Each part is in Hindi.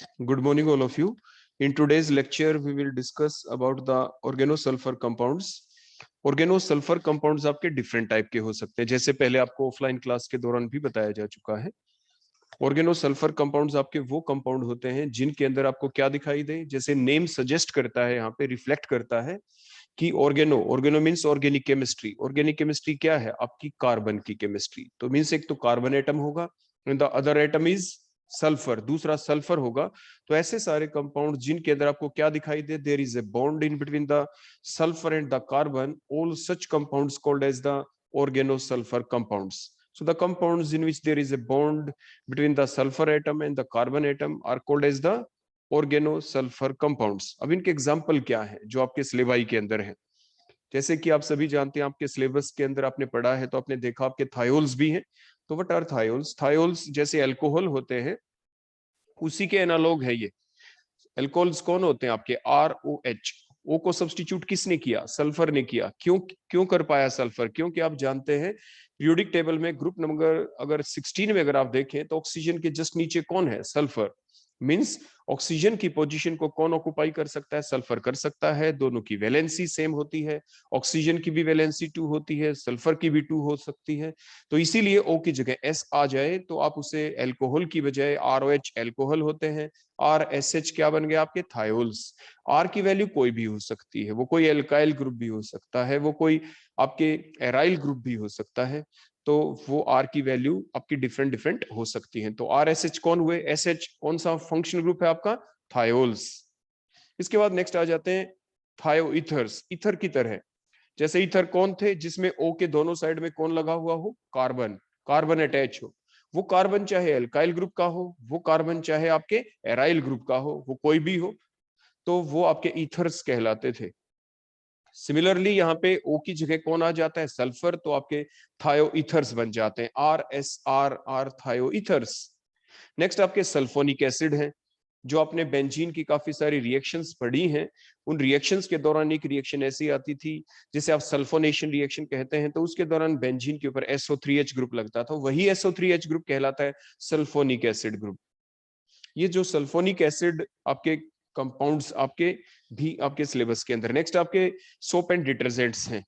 Good morning, all of you. In today's lecture, we will discuss about the organosulfur compounds. Organosulfur compounds आपके different type के हो सकते हैं, जैसे पहले आपको offline class के दौरान भी बताया जा चुका है। ऑर्गेनोसल्फर कंपाउंड्स आपके वो कंपाउंड होते हैं जिनके अंदर आपको क्या दिखाई दे, जैसे नेम सजेस्ट करता है, यहाँ पे रिफ्लेक्ट करता है कि organo means organic chemistry. Organic chemistry क्या है? आपकी कार्बन की केमिस्ट्री। तो मीन्स एक तो कार्बन एटम होगा and the other atom is sulphur, दूसरा सल्फर होगा। तो ऐसे सारे कंपाउंड जिनके अंदर आपको क्या दिखाई दे, there is a bond in between the sulphur and the carbon, all such compounds called as the organosulfur compounds. So the compounds in which there is a bond between the sulfur atom and the carbon atom are called as the organosulfur compounds. अब इनके एग्जाम्पल क्या है जो आपके सिलेबाई के अंदर है? जैसे कि आप सभी जानते हैं, आपके सिलेबस के अंदर आपने पढ़ा है, तो आपने देखा आपके थायोल्स भी हैं। तो व्हाट आर थायोल्स? थायोल्स जैसे अल्कोहल होते हैं, उसी के एनालॉग है ये। अल्कोहल्स कौन होते हैं आपके? ROH। ओ को सब्स्टिट्यूट किसने किया? सल्फर ने किया। क्यों क्यों कर पाया सल्फर? क्योंकि आप जानते हैं पीरियोडिक टेबल में ग्रुप नंबर अगर 16 में अगर आप देखें तो ऑक्सीजन के जस्ट नीचे कौन है? सल्फर। मींस ऑक्सीजन की पोजीशन को कौन ऑक्युपाई कर सकता है? सल्फर कर सकता है। दोनों की वैलेंसी सेम होती है, ऑक्सीजन की भी वैलेंसी 2 होती है, सल्फर की भी 2 हो सकती है। तो इसीलिए ओ की जगह एस आ जाए तो आप उसे एल्कोहल की बजाय ROH एल्कोहल होते हैं, RSH क्या बन गया आपके? थायोल्स। आर की वैल्यू कोई भी हो सकती है, वो कोई एल्काइल ग्रुप भी हो सकता है, वो कोई आपके एराइल ग्रुप भी हो सकता है। तो वो आर की वैल्यू आपकी डिफरेंट डिफरेंट हो सकती है। तो RSH कौन हुए? SH कौन सा फंक्शनल ग्रुप है आपका? थायोल्स। इसके बाद नेक्स्ट आ जाते हैं थायो ईथर्स। ईथर की तरह, जैसे ईथर कौन थे? जिसमें O के दोनों साइड में कौन लगा हुआ हो? कार्बन। कार्बन अटैच हो। वो कार्बन चाहे एल्काइल ग्रुप का हो, वो कार्बन चाहे आपके एराइल ग्रुप का हो, वो कोई भी हो, तो वो आपके ईथर्स कहलाते थे। सिमिलरली यहाँ पे O की जगह कौन आ जाता है? सल्फर, तो आपके थायो ईथर्स बन जाते हैं, RSR थायो ईथर्स। नेक्स्ट आपके सल्फोनिक एसिड है। जो आपने बेंजीन की काफी सारी रिएक्शंस पढ़ी हैं, उन रिएक्शंस के दौरान एक रिएक्शन ऐसी आती थी जिसे आप सल्फोनेशन रिएक्शन कहते हैं। तो उसके दौरान बेंजीन के ऊपर SO3H ग्रुप लगता था, वही SO3H ग्रुप कहलाता है सल्फोनिक एसिड ग्रुप। ये जो सल्फोनिक एसिड आपके कंपाउंड्स आपके भी आपके सिलेबस के अंदर। नेक्स्ट आपके सोप एंड डिटर्जेंट्स हैं,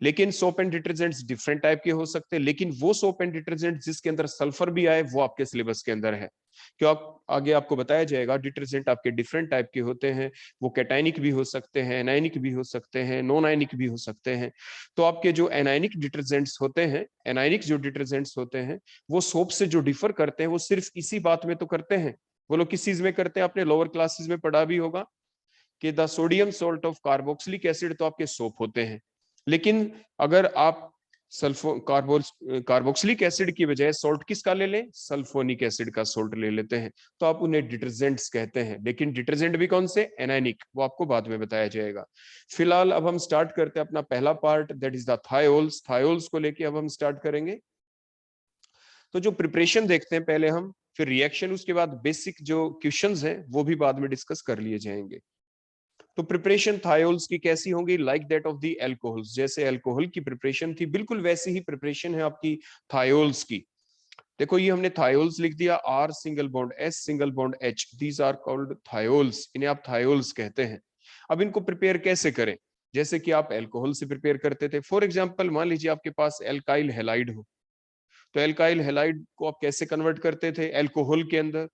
लेकिन soap and detergents different type के हो सकते हैं, लेकिन वो सोप एंड डिटर्जेंट जिसके अंदर सल्फर भी आए वो आपके सिलेबस के अंदर है। क्यों? आगे आपको बताया जाएगा। डिटर्जेंट आपके डिफरेंट टाइप के होते हैं, वो कैटाइनिक भी हो सकते हैं, एनायनिक भी हो सकते हैं, नॉन आयनिक भी हो सकते हैं। तो आपके जो एनायनिक डिटर्जेंट्स होते हैं, एनायनिक जो डिटर्जेंट्स होते हैं, वो सोप से जो डिफर करते हैं वो सिर्फ इसी बात में तो करते हैं। वो लोग किस चीज में करते हैं? आपने लोअर क्लासेस में पढ़ा भी होगा कि the sodium salt of carboxylic acid तो आपके सोप होते हैं, लेकिन अगर आप सल्फो कार्बोक्सिलिक एसिड की बजाय सोल्ट किसका ले लें? सल्फोनिक एसिड का सोल्ट ले लेते हैं, तो आप उन्हें डिटर्जेंट्स कहते हैं। लेकिन डिटर्जेंट भी कौन से? एनायनिक, वो आपको बाद में बताया जाएगा। फिलहाल अब हम स्टार्ट करते हैं अपना पहला part, that is the thiols. Thiols को लेके अब हम स्टार्ट करेंगे। तो जो प्रिपरेशन देखते हैं पहले हम, फिर रिएक्शन, उसके बाद बेसिक जो क्वेश्चंस हैं वो भी बाद में डिस्कस कर लिए जाएंगे। तो प्रिपरेशन थायोल्स की कैसी होंगी? Like that of the alcohols. जैसे अल्कोहल की प्रिपरेशन थी, बिल्कुल वैसी ही प्रिपरेशन है आपकी थायोल्स की। देखो ये हमने थायोल्स लिख दिया, R single bond S single bond H, these are called thiols. इन्हें आप थायोल्स कहते हैं। अब इनको प्रिपेयर कैसे करें? जैसे कि आप अल्कोहल से प्रिपेयर करते थे। फॉर एग्जाम्पल मान लीजिए आपके पास एल्काइल हैलाइड हो, तो एल्काइल हैलाइड को आप कैसे कन्वर्ट करते थे? अल्कोहल के अंदर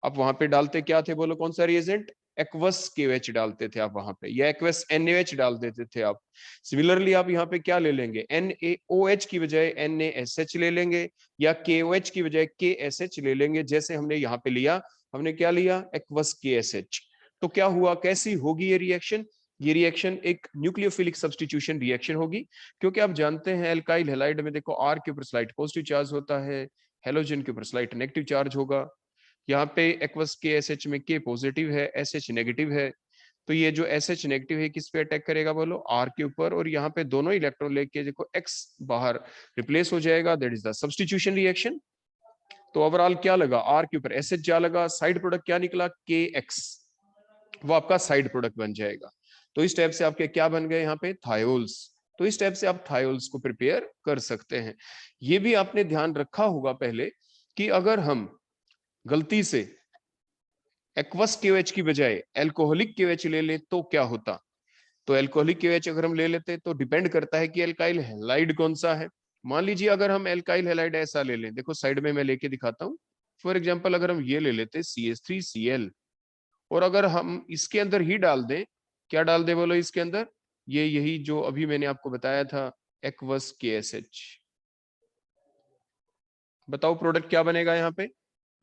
आप वहां पे डालते क्या थे? बोलो कौन सा रिएजेंट? एक्वस KOH डालते थे आप वहां पे, या एक्वस NaOH डाल देते थे आप। सिमिलरली आप यहाँ पे क्या ले लेंगे? NaOH की बजाय NaSH ले लेंगे, या KOH की बजाय KSH ले लेंगे। जैसे हमने यहाँ पे लिया, हमने क्या लिया? Aqueous KSH। तो क्या हुआ? कैसी होगी ये रिएक्शन? ये रिएक्शन एक न्यूक्लियोफिलिक सब्स्टिट्यूशन रिएक्शन होगी, क्योंकि आप जानते हैं एल्काइल हैलाइड में देखो R के ऊपर स्लाइट पॉजिटिव चार्ज होता है, हेलोजन के ऊपर स्लाइट नेगेटिव चार्ज होगा। यहाँ पे एक्वस KSH में K पॉजिटिव है, SH नेगेटिव है। तो ये जो SH नेगेटिव है किस पे अटैक करेगा? बोलो R के ऊपर। और यहाँ पे दोनों इलेक्ट्रॉन लेके देखो X बाहर रिप्लेस हो जाएगा, that is the substitution reaction. तो ओवरऑल क्या लगा? R के ऊपर SH जा लगा, साइड प्रोडक्ट क्या निकला? KX, वो आपका साइड प्रोडक्ट बन जाएगा। तो इस टाइप से आपके क्या बन गए यहाँ पे? थायोल्स। तो इस टाइप से आप थायोल्स को प्रिपेयर कर सकते हैं। ये भी आपने ध्यान रखा होगा पहले कि अगर हम गलती से एक्वस KOH की बजाय एल्कोहलिक KOH ले ले तो क्या होता? तो एल्कोहलिक KOH अगर हम ले लेते तो डिपेंड करता है कि एल्काइल हैलाइड कौन सा है। मान लीजिए अगर हम एल्काइल हैलाइड ऐसा ले लें, देखो साइड में मैं लेके दिखाता हूँ। फॉर एग्जांपल अगर हम ये ले लेते CH3Cl, और अगर हम इसके अंदर ही डाल दें, क्या डाल दे बोलो इसके अंदर, ये यही जो अभी मैंने आपको बताया था एक्वस KSH, बताओ प्रोडक्ट क्या बनेगा यहाँ पे?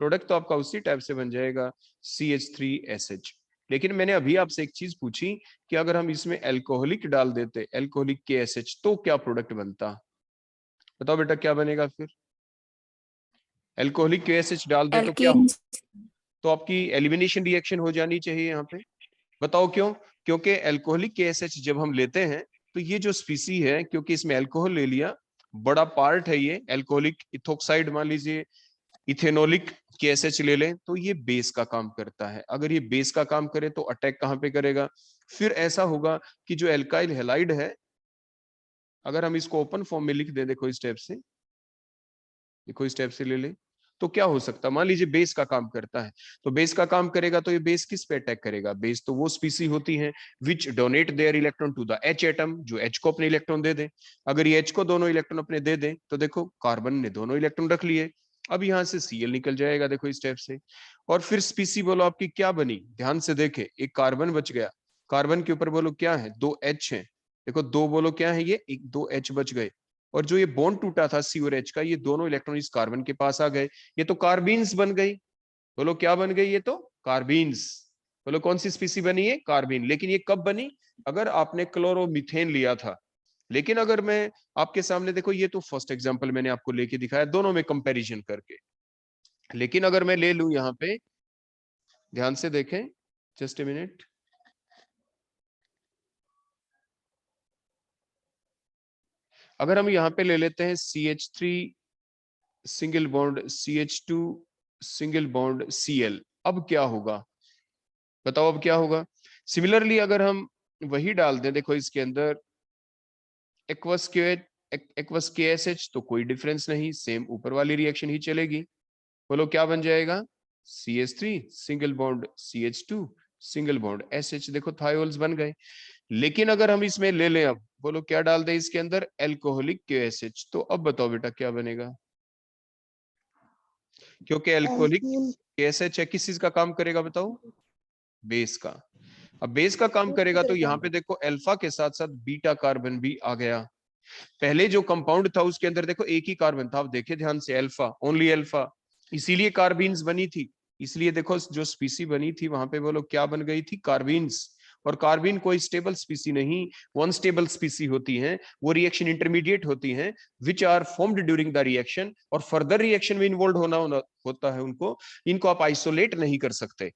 प्रोडक्ट तो आपका उसी टाइप से बन जाएगा CH3SH। लेकिन मैंने अभी आपसे एक चीज पूछी कि अगर हम इसमें एल्कोहलिक डाल देते, एल्कोहलिक KSH, तो क्या प्रोडक्ट बनता? बताओ बेटा क्या बनेगा फिर? एल्कोहलिक KSH डाल दे तो क्या हो? एल्कीन। तो आपकी एलिमिनेशन रिएक्शन हो जानी चाहिए यहाँ पे। बताओ क्यों? क्योंकि एल्कोहलिक KSH जब हम लेते हैं तो ये जो स्पीसी है, क्योंकि इसमें अल्कोहल ले लिया, बड़ा पार्ट है ये एल्कोहलिक इथोक्साइड, मान लीजिए इथेनोलिक KSH ले लें, तो ये बेस का काम करता है। अगर ये बेस का काम करे तो अटैक कहां पे करेगा? फिर ऐसा होगा कि जो एल्काइल हैलाइड है, अगर हम इसको ओपन फॉर्म में लिख दें, देखो इस टाइप से, देखो इस टाइप से ले लें, तो क्या हो सकता है? मान लीजिए बेस का काम करता है, तो बेस का काम करेगा तो ये बेस किस पे अटैक करेगा? बेस तो वो स्पीसी होती है which donate their electron to the H atom, जो H को अपने इलेक्ट्रॉन दे दे। अगर ये H को दोनों इलेक्ट्रॉन अपने दे दे तो देखो कार्बन ने दोनों इलेक्ट्रॉन रख लिए, अब यहाँ से Cl निकल जाएगा, देखो इस टाइप से। और फिर स्पीसी बोलो आपकी क्या बनी? ध्यान से देखे, एक कार्बन बच गया, कार्बन के ऊपर बोलो क्या है? दो H है, देखो दो बोलो क्या है ये, एक दो H बच गए। और जो ये बॉन्ड टूटा था C और H का, ये दोनों इलेक्ट्रॉन इस कार्बन के पास आ गए, ये तो कार्बीन्स बन गई। बोलो क्या बन गई? ये तो कार्बीन्स। बोलो कौन सी स्पीसी बनी है? कार्बीन। लेकिन ये कब बनी? अगर आपने क्लोरोमीथेन लिया था। लेकिन अगर मैं आपके सामने, देखो ये तो फर्स्ट एग्जांपल मैंने आपको लेके दिखाया दोनों में कंपैरिजन करके, लेकिन अगर मैं ले लूं यहाँ पे, ध्यान से देखें, जस्ट ए मिनट, अगर हम यहाँ पे ले लेते हैं CH3 single bond CH2 single bond Cl, अब क्या होगा? बताओ अब क्या होगा? सिमिलरली अगर हम वही डाल दें, देखो इसके अंदर एक्वस KSH, तो कोई डिफरेंस नहीं, सेम ऊपर वाली रिएक्शन ही चलेगी। बोलो क्या बन जाएगा? CH3 single bond CH2 single bond SH, देखो थायोल्स बन गए। लेकिन अगर हम इसमें ले लें, अब बोलो क्या डाल दें इसके अंदर? एल्कोहलिक KSH, तो अब बताओ बेटा क्या बनेगा? क्योंकि एल्कोहलिक KSH है, किस चीज का काम करेगा बताओ? बेस का। अब बेस का काम करेगा तो यहाँ पे देखो अल्फा के साथ साथ बीटा कार्बन भी आ गया। पहले जो कंपाउंड था उसके अंदर देखो एक ही कार्बन था, आप देखे ध्यान से, अल्फा, ओनली अल्फा, इसीलिए कार्बीन्स बनी थी। इसलिए देखो जो स्पीसी बनी थी वहां पे बोलो क्या बन गई थी? कार्बीन्स। और कार्बीन कोई स्टेबल स्पीसी नहीं, वन स्टेबल स्पीसी होती हैं, वो रिएक्शन इंटरमीडिएट होती हैं which are formed during the reaction, और फर्दर रिएक्शन में इन्वॉल्व होता है उनको, इनको आप आइसोलेट नहीं कर सकते।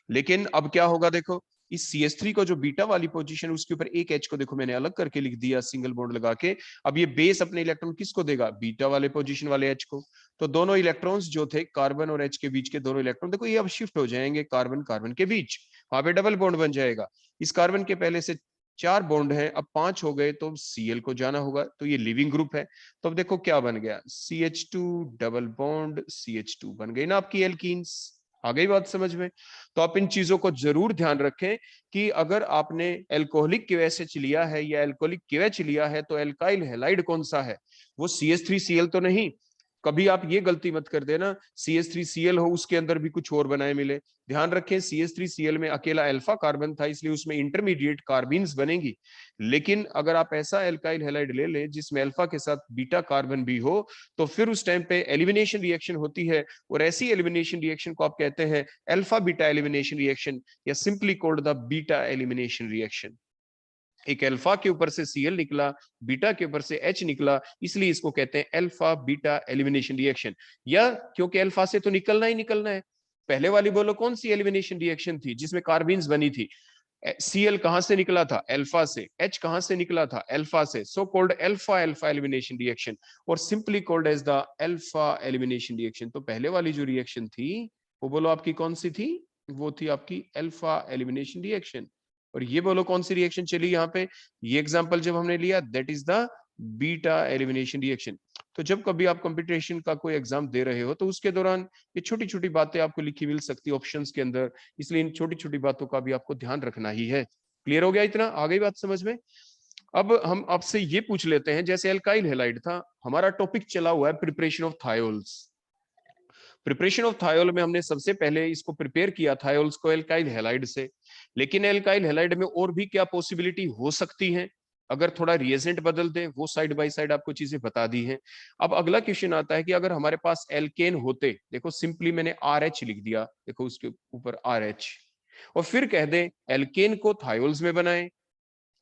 लेकिन अब क्या होगा? देखो इस CH3 को जो बीटा वाली पोजीशन, उसके ऊपर एक H को देखो मैंने अलग करके लिख दिया सिंगल बॉन्ड लगा के। अब ये बेस अपने इलेक्ट्रॉन किसको देगा? बीटा वाले पोजीशन वाले H को। तो दोनों इलेक्ट्रॉन्स जो थे कार्बन और H के बीच के दोनों इलेक्ट्रॉन, देखो ये अब शिफ्ट हो जाएंगे कार्बन कार्बन के बीच, वहां पे डबल बॉन्ड बन जाएगा। इस कार्बन के पहले से 4 बॉन्ड है, अब 5 हो गए, तो Cl को जाना होगा, तो ये लिविंग ग्रुप है। तो अब देखो क्या बन गया? CH2 डबल बॉन्ड CH2 बन गई ना आपकी एल्कीन्स। आ गई बात समझ में? तो आप इन चीजों को जरूर ध्यान रखें कि अगर आपने एल्कोहलिक KOH लिया है या एल्कोहलिक KOH लिया है तो एल्काइल हैलाइड कौन सा है? वो CH3Cl तो नहीं। कभी आप ये गलती मत कर देना CH3Cl हो उसके अंदर भी कुछ और बनाए मिले। ध्यान रखें CH3Cl में अकेला अल्फा कार्बन था, इसलिए उसमें इंटरमीडिएट कार्बीन्स बनेगी। लेकिन अगर आप ऐसा एल्काइल हैलाइड ले लें जिसमें अल्फा के साथ बीटा कार्बन भी हो, तो फिर उस टाइम पे एलिमिनेशन रिएक्शन होती है, और ऐसी एलिमिनेशन रिएक्शन को आप कहते हैं अल्फा बीटा एलिमिनेशन रिएक्शन, या simply called the beta elimination reaction. एक अल्फा के ऊपर से Cl निकला, बीटा के ऊपर से H निकला, इसलिए इसको कहते हैं अल्फा बीटा एलिमिनेशन रिएक्शन। या क्योंकि अल्फा से तो निकलना ही निकलना है। पहले वाली बोलो कौन सी एलिमिनेशन रिएक्शन थी जिसमें कार्बीन्स बनी थी? Cl कहां से निकला था? अल्फा से। H कहां से निकला था? अल्फा से। So called alpha alpha elimination reaction, और simply called as the alpha elimination reaction. तो पहले वाली जो रिएक्शन थी वो बोलो आपकी कौन सी थी? वो थी आपकी अल्फा एलिमिनेशन रिएक्शन। और ये बोलो कौन सी रिएक्शन चली यहाँ पे? ये एग्जांपल जब हमने लिया, that is the beta elimination reaction. तो जब कभी आप कंपटीशन का कोई एग्जाम दे रहे हो तो उसके दौरान ये छोटी छोटी बातें आपको लिखी मिल सकती है ऑप्शंस के अंदर, इसलिए इन छोटी छोटी बातों का भी आपको ध्यान रखना ही है। क्लियर हो गया? इतना आ गई बात समझ में? अब हम आपसे ये पूछ लेते हैं, जैसे एल्काइल हैलाइड था, हमारा टॉपिक चला हुआ है preparation of thiols. Preparation of thiol में हमने सबसे पहले इसको प्रिपेयर किया थायोल्स को एल्काइल हैलाइड से, लेकिन एल्काइल हैलाइड में और भी क्या पॉसिबिलिटी हो सकती है अगर थोड़ा रिएजेंट बदल दे, वो साइड बाय साइड आपको चीजें बता दी हैं। अब अगला क्वेश्चन आता है कि अगर हमारे पास एल्केन होते, देखो सिंपली मैंने RH लिख दिया, देखो उसके ऊपर RH, और फिर कह दे एल्केन को थायोल्स में बनाएं,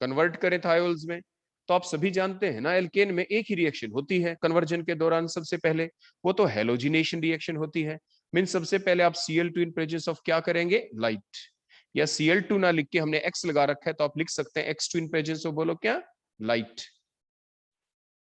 कन्वर्ट करें थायोल्स में, तो आप सभी जानते हैं ना एल्केन में एक ही रिएक्शन होती है कन्वर्जन के दौरान सबसे पहले, वो तो हेलोजिनेशन रिएक्शन होती है। मीन सबसे पहले आप Cl2 इन प्रेजेंस ऑफ क्या करेंगे, लाइट, या Cl2 ना लिख के हमने X लगा रखा है तो आप लिख सकते हैं X2 इन प्रेजेंस ऑफ, बोलो क्या, लाइट।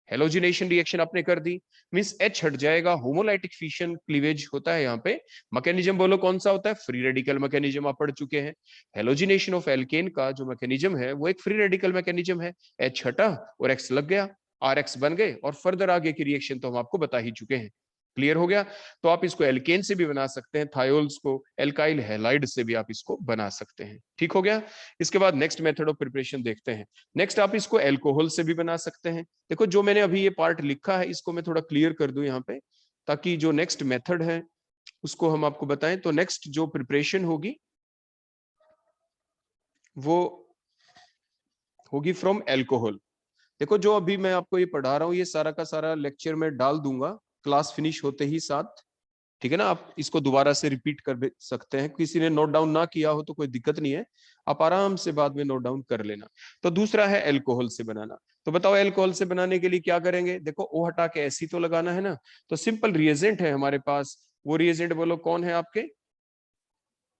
हेलोजिनेशन रिएक्शन आपने कर दी, मींस H हट जाएगा, होमोलाइटिक फिशन क्लीवेज होता है यहाँ पे। मैकेनिज्म बोलो कौन सा होता है, फ्री रेडिकल मैकेनिज्म आप पढ़ चुके हैं। हेलोजिनेशन ऑफ एल्केन का जो मैकेनिज्म है वो एक फ्री रेडिकल मैकेनिज्म है, H हटा और X लग गया, RX बन गए, और फर्दर आगे की रिएक्शन तो हम आपको बता ही चुके हैं। क्लियर हो गया? तो आप इसको एल्केन से भी बना सकते हैं, थायोल्स को एल्काइल हैलाइड से भी आप इसको बना सकते हैं। ठीक हो गया? इसके बाद नेक्स्ट मेथड ऑफ प्रिपरेशन देखते हैं। नेक्स्ट आप इसको एल्कोहल से भी बना सकते हैं। देखो जो मैंने अभी ये पार्ट लिखा है इसको मैं थोड़ा क्लियर कर दूं यहाँ पे, ताकि जो नेक्स्ट मेथड है उसको हम आपको बताएं। तो नेक्स्ट जो प्रिपरेशन होगी वो होगी फ्रॉम एल्कोहल। देखो जो अभी मैं आपको ये पढ़ा रहा हूँ ये सारा का सारा लेक्चर में डाल दूंगा क्लास फिनिश होते ही साथ, ठीक है ना? आप इसको दोबारा से रिपीट कर सकते हैं, किसी ने नोट डाउन ना किया हो तो कोई दिक्कत नहीं है, आप आराम से बाद में नोट डाउन कर लेना। तो दूसरा है एल्कोहल से बनाना। तो बताओ एल्कोहल से बनाने के लिए क्या करेंगे? देखो ओ हटा के ऐसी तो लगाना है ना, तो सिंपल रिएजेंट है हमारे पास, वो रिएजेंट बोलो कौन है आपके,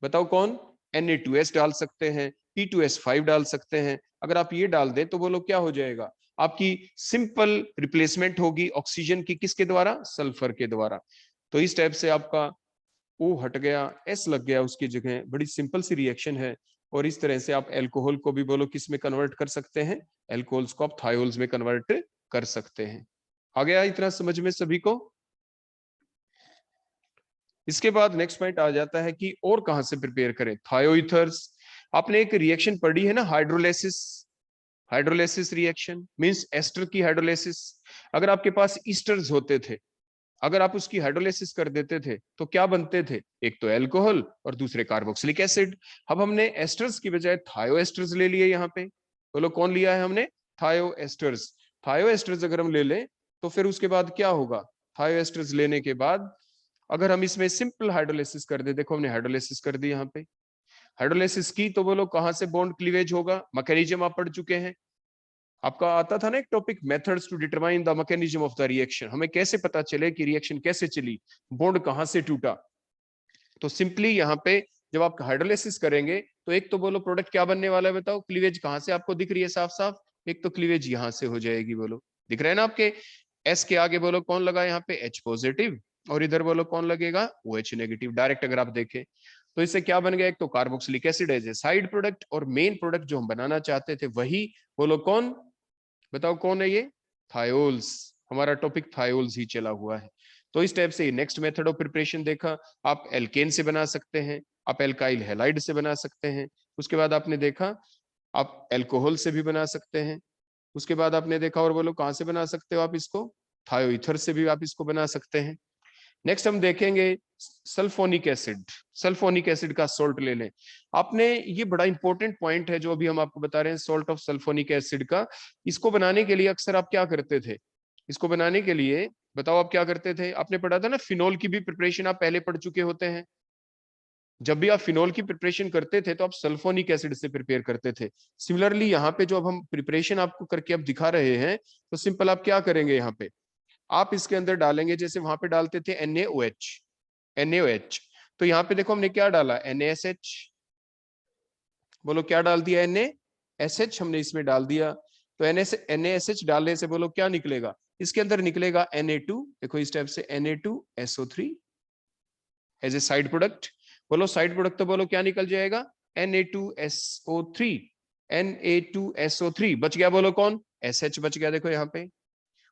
बताओ कौन? Na2S डाल सकते हैं, P2S5 डाल सकते हैं। अगर आप ये डाल दें तो बोलो क्या हो जाएगा, आपकी सिंपल रिप्लेसमेंट होगी ऑक्सीजन की, किसके द्वारा, सल्फर के द्वारा। तो इस टाइप से आपका O हट गया, S लग गया उसकी जगह, बड़ी सिंपल सी रिएक्शन है। और इस तरह से आप एल्कोहल को भी बोलो किस में कन्वर्ट कर सकते हैं, एल्कोहल्स को आप थायोल्स में कन्वर्ट कर सकते हैं। आ गया इतना समझ में सभी को? इसके बाद नेक्स्ट पॉइंट आ जाता है कि और कहां से प्रिपेयर करें, थायोईथर्स। आपने एक रिएक्शन पढ़ी है ना, hydrolysis, hydrolysis reaction means ester की हाइड्रोलाइसिस। अगर आपके पास ईस्टर्स होते थे, अगर आप उसकी हाइड्रोलाइसिस कर देते थे तो क्या बनते थे, एक तो अल्कोहल और दूसरे कार्बोक्सिलिक एसिड। अब हमने एस्टर्स की बजाय थायो एस्टर्स ले लिए यहाँ पे, बोलो कौन लिया है हमने, थायो एस्टर्स। थायो एस्टर्स अगर हम ले लें तो फिर उसके बाद क्या होगा, थायो एस्टर्स लेने के बाद अगर हम इसमें सिंपल हाइड्रोलाइसिस कर दे, देखो हमने हाइड्रोलाइसिस कर दी यहाँ पे, हाइड्रोलाइसिस की तो बोलो कहां से बॉन्ड क्लीवेज होगा, मैकेनिज्म आप पढ़ चुके हैं, आपका आता था ना एक topic, methods to determine the mechanism of the reaction, हमें कैसे पता चले कि रिएक्शन कैसे चली, बॉन्ड कहां से टूटा। तो सिंपली यहाँ पे जब आप हाइड्रोलाइसिस करेंगे तो एक तो बोलो प्रोडक्ट क्या बनने वाला है, बताओ क्लीवेज कहां से आपको दिख रही है साफ साफ, एक तो क्लीवेज यहां से हो जाएगी, बोलो दिख रहा है ना आपके, एस के आगे बोलो कौन लगा यहाँ पे, H पॉजिटिव, और इधर बोलो कौन लगेगा, OH नेगेटिव। डायरेक्ट अगर आप देखें तो इससे क्या बन गया, एक तो carboxylic acid as a side product, और मेन प्रोडक्ट जो हम बनाना चाहते थे वही बोलो कौन, बताओ कौन है ये, थायोल्स। हमारा टॉपिक थायोल्स ही चला हुआ है। तो इस टाइप से नेक्स्ट मेथड ऑफ प्रिपरेशन देखा, आप एल्केन से बना सकते हैं, आप एल्काइल हैलाइड से बना सकते हैं, उसके बाद आपने देखा आप एल्कोहल से भी बना सकते हैं, उसके बाद आपने देखा और बोलो कहां से बना सकते हो आप इसको, थायोईथर से भी आप इसको बना सकते हैं। नेक्स्ट हम देखेंगे सल्फोनिक एसिड, सल्फोनिक एसिड का सॉल्ट ले लें। आपने ये बड़ा इंपॉर्टेंट पॉइंट है जो अभी हम आपको बता रहे हैं, सॉल्ट ऑफ सल्फोनिक एसिड का। इसको बनाने के लिए अक्सर आप क्या करते थे, इसको बनाने के लिए बताओ आप क्या करते थे, आपने पढ़ा था ना फिनोल की भी प्रिपरेशन आप पहले पढ़ चुके होते हैं। जब भी आप फिनोल की प्रिपरेशन करते थे तो आप सल्फोनिक एसिड से प्रिपेयर करते थे। सिमिलरली यहाँ पे जो अब हम प्रिपरेशन आपको करके अब दिखा रहे हैं, तो सिंपल आप क्या करेंगे, यहाँ पे आप इसके अंदर डालेंगे, जैसे वहां पे डालते थे NaOH, NaOH, तो यहाँ पे देखो हमने क्या डाला, NaSH, बोलो क्या डाल दिया, NaSH हमने इसमें डाल दिया। तो NaSH डालने से बोलो क्या निकलेगा, इसके अंदर निकलेगा Na2, देखो इस टाइप से Na2SO3 as a side product. बोलो साइड प्रोडक्ट तो बोलो क्या निकल जाएगा, Na2SO3, Na2SO3 बच गया, बोलो कौन, SH बच गया, देखो यहाँ पे।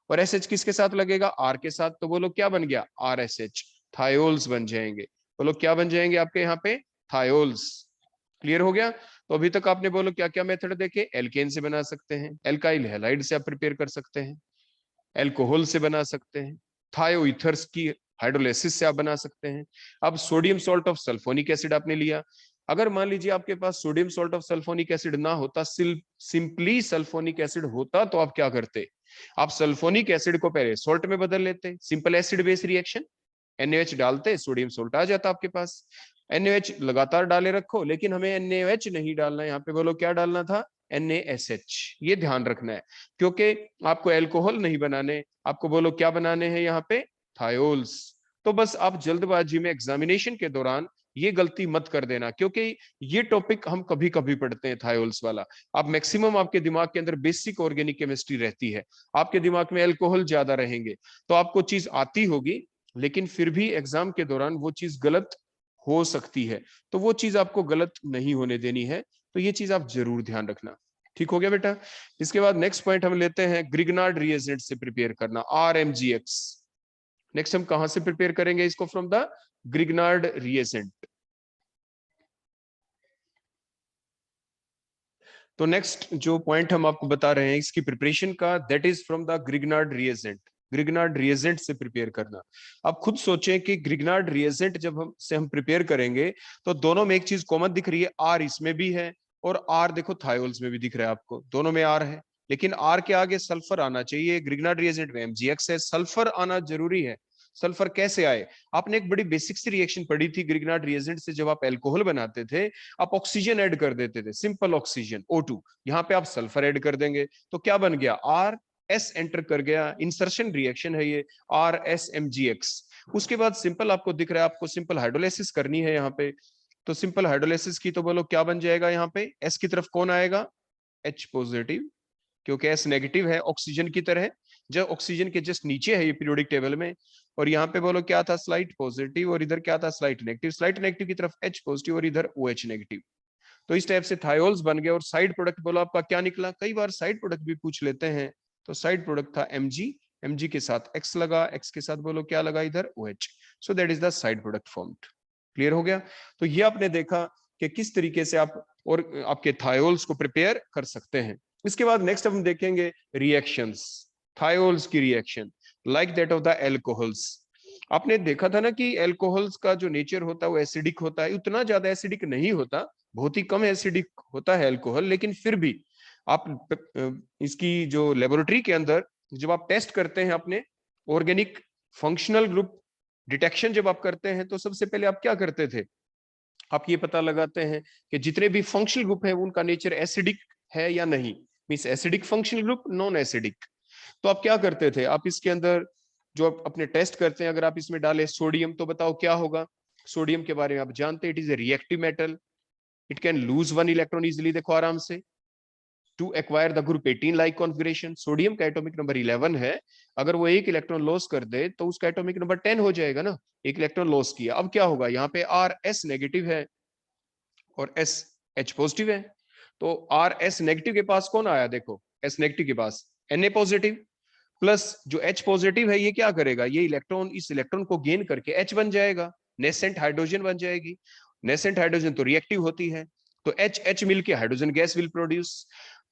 और SH किसके साथ लगेगा, R के साथ, तो बोलो क्या बन गया, RSH, थायोल्स बन जाएंगे। बोलो क्या बन जाएंगे आपके यहाँ पे, थायोल्स। क्लियर हो गया। तो अभी तक आपने बोलो क्या क्या मेथड देखे, एल्केन से बना सकते हैं, एल्काइल हैलाइड से आप प्रिपेयर कर सकते हैं, एल्कोहल से बना सकते हैं, थायो ईथर्स की हाइड्रोलाइसिस से आप बना सकते हैं। अब sodium salt of sulphonic acid आपने लिया, अगर मान लीजिए आपके पास sodium salt of sulphonic acid ना होता, सिंपली सल्फोनिक एसिड होता, तो आप क्या करते, आप सल्फोनिक एसिड को पहले सॉल्ट में बदल लेते, simple acid base reaction, NaOH डालते, सोडियम सॉल्ट आ जाता आपके पास। NaOH लगातार डाले रखो, लेकिन हमें NaOH नहीं डालना है, यहाँ पे बोलो क्या डालना था, NaSH। ये ध्यान रखना है, क्योंकि आपको एल्कोहल नहीं बनाने, आपको बोलो क्या बनाने हैं यहाँ पे, थायोल्स। तो बस आप जल्दबाजी में एग्जामिनेशन के दौरान ये गलती मत कर देना, क्योंकि ये टॉपिक हम कभी कभी पढ़ते हैं थायोल्स वाला। आप मैक्सिमम आपके दिमाग के अंदर बेसिक ऑर्गेनिक केमिस्ट्री रहती है, आपके दिमाग में एल्कोहल ज्यादा रहेंगे, तो आपको चीज आती होगी, लेकिन फिर भी एग्जाम के दौरान वो चीज गलत हो सकती है, तो वो चीज आपको गलत नहीं होने देनी है, तो ये चीज आप जरूर ध्यान रखना। ठीक हो गया बेटा। इसके बाद नेक्स्ट पॉइंट हम लेते हैं, ग्रिग्नार्ड रिएजेंट से प्रिपेयर करना, RMGX। नेक्स्ट हम कहां से प्रिपेयर करेंगे इसको, फ्रॉम द ग्रिग्नार्ड रिएजेंट। तो नेक्स्ट जो पॉइंट हम आपको बता रहे हैं इसकी प्रिपरेशन का, that is from the Grignard reagent. Grignard reagent से प्रिपेयर करना। अब खुद सोचें कि ग्रिग्नार्ड रिएजेंट जब हम प्रिपेयर करेंगे, तो दोनों में एक चीज कॉमन दिख रही है, R इसमें भी है और R देखो थायोल्स में भी दिख रहा है आपको, दोनों में R है, लेकिन R के आगे सल्फर आना चाहिए। ग्रिग्नार्ड रिएजेंट में MgX है, सल्फर आना जरूरी है। सल्फर कैसे आए, आपने एक बड़ी बेसिक सी रिएक्शन पढ़ी थी ग्रिग्नार्ड रिएजेंट से, जब आप एल्कोहल बनाते थे, आप ऑक्सीजन ऐड कर देते थे, सिंपल ऑक्सीजन O2, यहाँ पे आप सल्फर ऐड कर देंगे, तो क्या बन गया, RS एंटर कर गया, इंसर्शन रिएक्शन है ये, RSMgX। उसके बाद सिंपल आपको दिख रहा है, आपको सिंपल हाइड्रोलाइसिस करनी है यहाँ पे, तो सिंपल हाइड्रोलाइसिस की तो बोलो क्या बन जाएगा, यहाँ पे S की तरफ कौन आएगा, H पॉजिटिव, क्योंकि S नेगेटिव है ऑक्सीजन की तरह, जब ऑक्सीजन के जस्ट नीचे है ये पीरियोडिक टेबल में, और यहाँ पे बोलो क्या था, स्लाइट पॉजिटिव, और इधर क्या था, स्लाइट नेगेटिव, स्लाइट नेगेटिव की तरफ H पॉजिटिव और इधर OH नेगेटिव। तो इस टाइप से थायोल्स बन गए, और साइड प्रोडक्ट बोलो आपका क्या निकला, कई बार साइड प्रोडक्ट भी पूछ लेते हैं, तो साइड प्रोडक्ट था Mg के साथ X लगा, X के साथ बोलो क्या लगा इधर, OH। So that is the side product formed. Clear हो गया। तो ये आपने देखा कि किस तरीके से आप और आपके थायोल्स को प्रिपेयर कर सकते हैं। इसके बाद नेक्स्ट हम देखेंगे रिएक्शंस, थायोल्स की reaction like that of the alcohols. आपने देखा था ना कि एल्कोहल्स का जो नेचर होता है वो एसिडिक होता है, उतना ज्यादा एसिडिक नहीं होता, बहुत ही कम एसिडिक होता है एल्कोहल, लेकिन फिर भी आप इसकी जो लेबोरेटरी के अंदर जब आप टेस्ट करते हैं अपने ऑर्गेनिक फंक्शनल ग्रुप डिटेक्शन जब आप करते हैं, तो सबसे पहले आप क्या करते थे, आप ये पता लगाते हैं कि जितने भी फंक्शनल ग्रुप है उनका नेचर एसिडिक है या नहीं, means acidic functional group, non acidic. तो आप क्या करते थे, आप इसके अंदर जो आप अपने टेस्ट करते हैं, अगर आप इसमें डालें सोडियम, तो बताओ क्या होगा, सोडियम के बारे में आप जानते हैं, it is a reactive metal, it can lose one electron easily, देखो आराम से, to acquire the group 18 like configuration. Sodium का एटॉमिक नंबर 11 है, अगर वो एक इलेक्ट्रॉन लॉस कर दे तो उसका एटॉमिक नंबर 10 हो जाएगा ना, एक इलेक्ट्रॉन लॉस किया। अब क्या होगा, यहाँ पे RS नेगेटिव है और SH पॉजिटिव है, तो RS नेगेटिव के पास कौन आया, देखो S नेगेटिव के पास Na पॉजिटिव, प्लस जो H पॉजिटिव है ये क्या करेगा, ये इलेक्ट्रॉन इस इलेक्ट्रॉन को गेन करके H बन जाएगा, नेसेंट हाइड्रोजन बन जाएगी। नेसेंट हाइड्रोजन तो रिएक्टिव होती है, तो H मिलके हाइड्रोजन गैस विल प्रोड्यूस।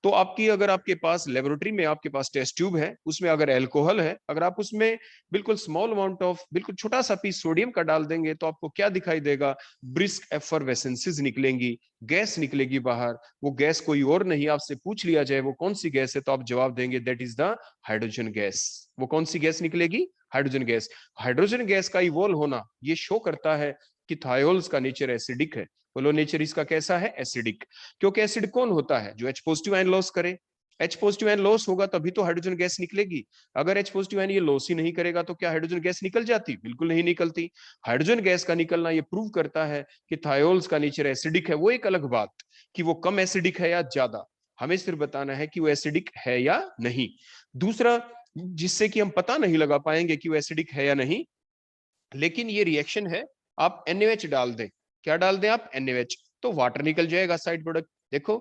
तो आपकी अगर आपके पास लेबोरेटरी में आपके पास टेस्ट ट्यूब है, उसमें अगर एल्कोहल है, अगर आप उसमें बिल्कुल स्मॉल अमाउंट ऑफ बिल्कुल छोटा सा पीस सोडियम का डाल देंगे, तो आपको क्या दिखाई देगा, ब्रिस्क एफरवेसेंसेस निकलेंगी, गैस निकलेगी बाहर। वो गैस कोई और नहीं, आपसे पूछ लिया जाए वो कौन सी गैस है, तो आप जवाब देंगे that is the hydrogen gas. वो कौन सी गैस निकलेगी, हाइड्रोजन गैस। हाइड्रोजन गैस का इवॉल्व होना ये शो करता है कि थायोल्स का नेचर एसिडिक है। बोलो नेचर इसका कैसा है, एसिडिक। क्योंकि एसिड कौन होता है, जो H पॉजिटिव आयन लॉस करे, H पॉजिटिव आयन लॉस होगा तभी तो हाइड्रोजन गैस निकलेगी। अगर H पॉजिटिव आयन ये लॉस ही नहीं करेगा तो क्या हाइड्रोजन गैस निकल जाती, बिल्कुल नहीं निकलती। हाइड्रोजन गैस का निकलना ये प्रूव करता है कि थायोल्स का नेचर एसिडिक है। वो एक अलग बात कि वो कम एसिडिक है या ज्यादा, हमें सिर्फ बताना है कि वो एसिडिक है या नहीं। दूसरा जिससे कि हम पता नहीं लगा पाएंगे कि वो एसिडिक है या नहीं, लेकिन ये रिएक्शन है, आप NaOH डाल दें, क्या डाल दें आप, NaOH, तो वाटर निकल जाएगा साइड प्रोडक्ट। देखो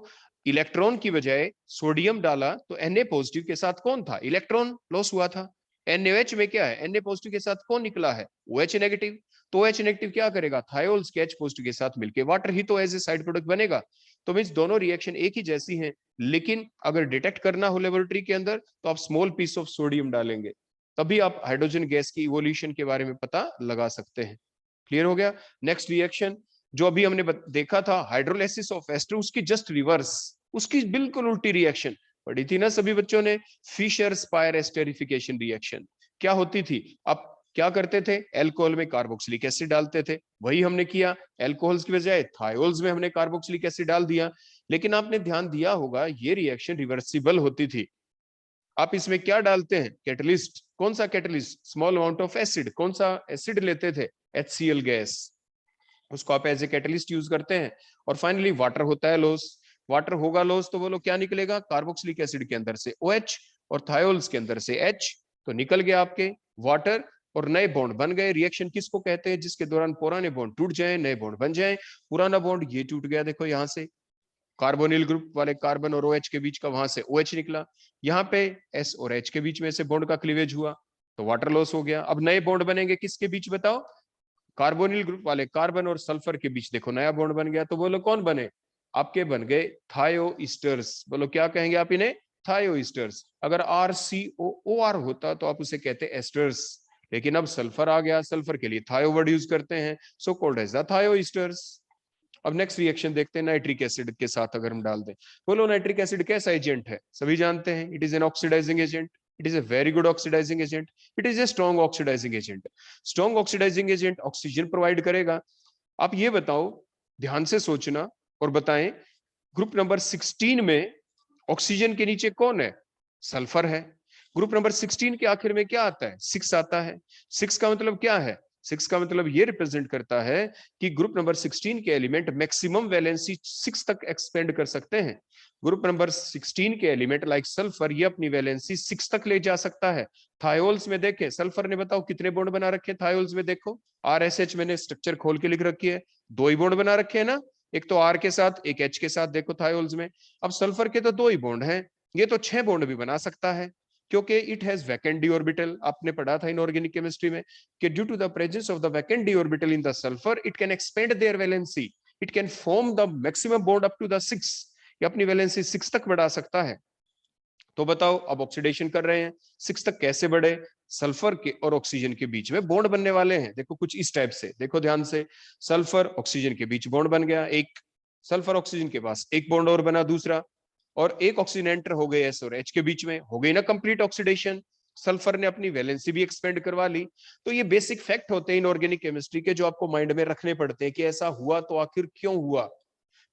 इलेक्ट्रॉन की बजाय सोडियम डाला तो Na पॉजिटिव के साथ कौन था, इलेक्ट्रॉन लॉस हुआ था। NaOH में क्या है, Na पॉजिटिव के साथ कौन निकला है, OH नेगेटिव। तो OH नेगेटिव क्या करेगा, थायोल्स के H पॉजिटिव के साथ मिलके वाटर ही तो एज ए साइड प्रोडक्ट बनेगा। तो मींस दोनों रिएक्शन एक ही जैसी हैं, लेकिन अगर डिटेक्ट करना हो लेबोरेटरी के अंदर तो आप स्मॉल पीस ऑफ सोडियम डालेंगे, तभी आप हाइड्रोजन गैस की इवोल्यूशन के बारे में पता लगा सकते हैं। क्लियर हो गया। नेक्स्ट रिएक्शन जो अभी हमने देखा था हाइड्रोलाइसिस ऑफ एस्टर, उसकी जस्ट रिवर्स, उसकी बिल्कुल उल्टी रिएक्शन पढ़ी थी ना सभी बच्चों ने, फिशर स्पायर एस्टेरिफिकेशन रिएक्शन। क्या होती थी, आप क्या करते थे, एल्कोहल में कार्बोक्सिलिक एसिड डालते थे, वही हमने किया, एल्कोहल्स की बजाय थायोल्स में हमने कार्बोक्सिलिक एसिड डाल दिया। लेकिन आपने ध्यान दिया होगा ये रिएक्शन रिवर्सिबल होती थी। आप इसमें क्या डालते हैं, कैटलिस्ट, कौन सा catalyst, small amount of acid, कौन सा एसिड लेते थे, HCl गैस, उसको आप एज ए कैटलिस्ट यूज करते हैं। और फाइनली वाटर होता है लॉस, वाटर होगा लॉस तो बोलो क्या निकलेगा, कार्बोक्सिलिक एसिड के अंदर से OH और थायोल्स के अंदर से H, तो निकल गया आपके वाटर और नए बॉन्ड बन गए। रिएक्शन किसको कहते हैं, जिसके दौरान पुराने बॉन्ड टूट जाए नए बॉन्ड बन जाए। पुराना बॉन्ड ये टूट गया, देखो यहाँ से कार्बोनिल ग्रुप वाले कार्बन और OH के बीच का, वहां से OH निकला, यहाँ पे S और H के बीच में से बॉन्ड का क्लीवेज हुआ तो वाटर लॉस हो गया। अब नए बॉन्ड बनेंगे किसके बीच बताओ, कार्बोनिल ग्रुप वाले कार्बन और सल्फर के बीच देखो नया बॉन्ड बन गया, तो बोलो कौन बने, आपके बन गए थायो ईस्टर्स। बोलो क्या कहेंगे आप इन्हें, थायो ईस्टर्स। अगर RCOOR होता तो आप उसे कहते एस्टर्स, लेकिन अब सल्फर आ गया, सल्फर के लिए थायो वर्ड यूज करते हैं, सो कॉल्ड एज द थायो ईस्टर्स। अब नेक्स्ट रिएक्शन देखते हैं नाइट्रिक एसिड के साथ अगर हम डाल दें। बोलो नाइट्रिक एसिड कैसा एजेंट है, सभी जानते हैं, it is an oxidising agent, it is a very good oxidising agent, it is a strong oxidising agent. Strong oxidising agent oxygen provide करेगा। आप ये बताओ, ध्यान से सोचना और बताएं, ग्रुप नंबर 16 में ऑक्सीजन के नीचे कौन है, सल्फर है। ग्रुप नंबर 16 के आखिर में क्या आता है, 6 आता है। 6 का मतलब क्या है, 6 का मतलब ये रिप्रेजेंट करता है कि ग्रुप नंबर 16 के एलिमेंट मैक्सिमम वैलेंसी 6 तक एक्सपेंड कर सकते हैं। ग्रुप नंबर 16 के एलिमेंट लाइक सल्फर ये अपनी वैलेंसी 6 तक ले जा सकता है। थायोल्स में देखें, सल्फर ने बताओ कितने बॉन्ड बना रखे हैं थायोल्स में, देखो RSH मैंने स्ट्रक्चर खोल के लिख रखी है, 2 ही बॉन्ड बना रखे हैं ना, एक तो R के साथ एक H के साथ, देखो थायोल्स में। अब सल्फर के तो 2 ही बॉन्ड हैं, ये तो 6 बॉन्ड भी बना सकता है, क्योंकि it has vacant d orbital. आपने पढ़ा था इनऑर्गेनिक केमिस्ट्री में कि due to the presence of the vacant d orbital in the sulphur it can expand their valency, it can form the maximum bond up to the 6, ये अपनी वैलेंसी 6 तक बढ़ा सकता है। तो बताओ अब ऑक्सीडेशन कर रहे हैं 6 तक कैसे बढ़े, सल्फर के और ऑक्सीजन के बीच में बॉन्ड बनने वाले हैं, देखो कुछ इस टाइप से, देखो ध्यान से, सल्फर ऑक्सीजन के बीच बॉन्ड बन गया, एक सल्फर ऑक्सीजन के पास एक बॉन्ड और बना दूसरा, और एक ऑक्सीजन एंटर हो गए S और H के बीच में, हो गई ना कंप्लीट ऑक्सीडेशन, सल्फर ने अपनी वैलेंसी भी एक्सपेंड करवा ली। तो ये बेसिक फैक्ट होते हैं इनऑर्गेनिक केमिस्ट्री के, जो आपको माइंड में रखने पड़ते हैं कि ऐसा हुआ तो आखिर क्यों हुआ,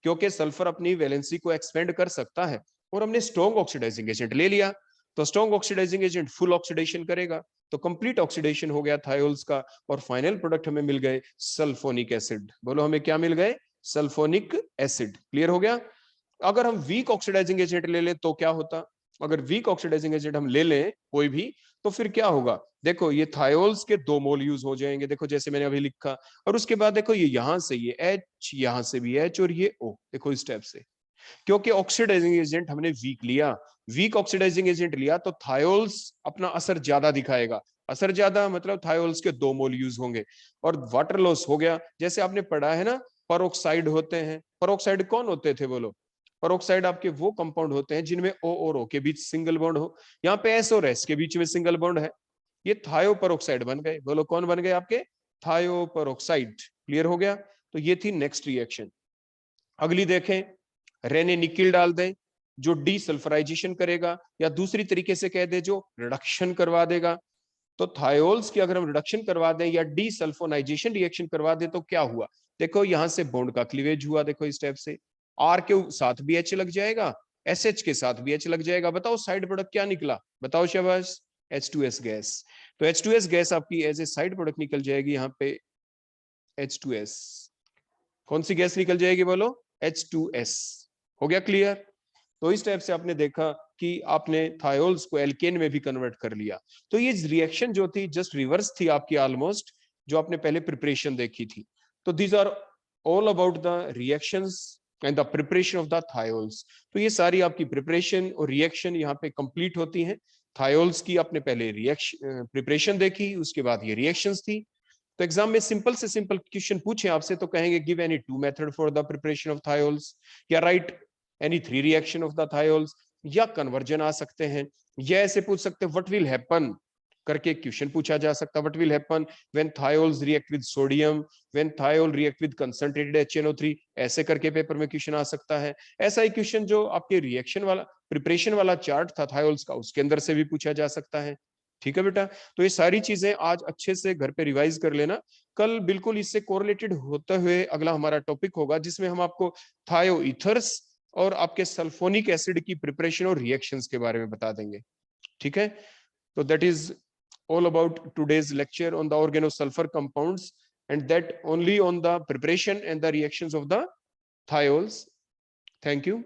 क्योंकि सल्फर अपनी वैलेंसी को एक्सपेंड कर सकता है। और हमने स्ट्रॉन्ग ऑक्सीडाइजिंग एजेंट ले लिया, तो strong oxidising agent full oxidation करेगा, तो कंप्लीट ऑक्सीडेशन हो गया थायोल्स का, और फाइनल प्रोडक्ट हमें मिल गए सल्फोनिक एसिड। बोलो हमें क्या मिल गए, सल्फोनिक एसिड। क्लियर हो गया। अगर हम वीक ऑक्सीडाइजिंग एजेंट ले लें तो क्या होता, अगर वीक ऑक्सीडाइजिंग एजेंट हम ले लें कोई भी, तो फिर क्या होगा, देखो ये थायोल्स के 2 मोल यूज हो जाएंगे, देखो जैसे मैंने अभी लिखा, और उसके बाद देखो ये यहां से ये H, यहां से भी H और ये O, देखो इस टाइप से, क्योंकि ऑक्सीडाइजिंग एजेंट हमने वीक लिया, वीक ऑक्सीडाइजिंग एजेंट लिया तो थायोल्स अपना असर ज्यादा दिखाएगा, असर ज्यादा मतलब थायोल्स के 2 मोल यूज होंगे, और वाटर लॉस हो गया। जैसे आपने पढ़ा है ना, परोक्साइड होते हैं, परोक्साइड कौन होते थे बोलो, परोक्साइड आपके वो कंपाउंड होते हैं जिनमें O और O के बीच सिंगल बॉन्ड हो, यहाँ पे S और S के बीच में सिंगल बॉन्ड है, ये थायो परोक्साइड बन गए। बोलो कौन बन गए आपके, थायो परोक्साइड। क्लियर हो गया। तो ये थी नेक्स्ट रिएक्शन। अगली देखें, रेने निकिल डाल दें जो डीसल्फराइजेशन करेगा, या दूसरी तरीके से कह दे जो रिडक्शन करवा देगा। तो थायोल्स की अगर हम रिडक्शन करवा दें या डीसल्फोनाइजेशन रिएक्शन करवा दें तो क्या हुआ, देखो यहां से बॉन्ड का क्लीवेज हुआ, देखो इस टाइप से, R के साथ भी H लग जाएगा, SH के साथ भी H लग जाएगा, बताओ साइड प्रोडक्ट क्या निकला, बताओ शाबाश, H2S गैस। तो H2S गैस आपकी एज ए साइड प्रोडक्ट निकल जाएगी, यहाँ पे H2S, कौन सी गैस निकल जाएगी बोलो, H2S। हो गया क्लियर। तो इस टाइप से आपने देखा कि आपने थायोल्स को एल्केन में भी कन्वर्ट कर लिया। तो ये रिएक्शन जो थी जस्ट रिवर्स थी आपकी ऑलमोस्ट, जो आपने पहले प्रिपरेशन देखी थी। तो these are all about the reactions and the preparation of the thiols. तो ये सारी आपकी प्रिपरेशन और रिएक्शन यहाँ पे कंप्लीट होती हैं। थायोल्स की आपने पहले रिएक्शन प्रिपरेशन देखी, उसके बाद ये रिएक्शंस थी। तो एग्जाम में सिंपल से सिंपल क्वेश्चन पूछे आपसे तो कहेंगे give any two method for the preparation of thiols, या write any three reaction of the thiols, या कन्वर्जन आ सकते हैं, या ऐसे पूछ सकते हैं व्हाट विल हैपन करके क्वेश्चन पूछा जा सकता है। What will happen when thiols react with sodium, when thiol react with concentrated HNO3, ऐसे करके पेपर में क्वेश्चन आ सकता है। ऐसा ही क्वेश्चन जो आपके रिएक्शन वाला प्रिपरेशन वाला चार्ट था थायोल्स का, उसके अंदर से भी पूछा जा सकता है। ठीक है बेटा, तो ये सारी चीजें आज अच्छे से घर पे रिवाइज कर लेना। कल बिल्कुल इससे कोरिलेटेड होते हुए अगला हमारा टॉपिक होगा जिसमें हम आपको थायो ईथर्स और आपके सल्फोनिक एसिड की प्रिपरेशन और रिएक्शंस के बारे में बता देंगे। ठीक है, तो that is all about today's lecture on the organosulfur compounds, and that only on the preparation and the reactions of the thiols. Thank you.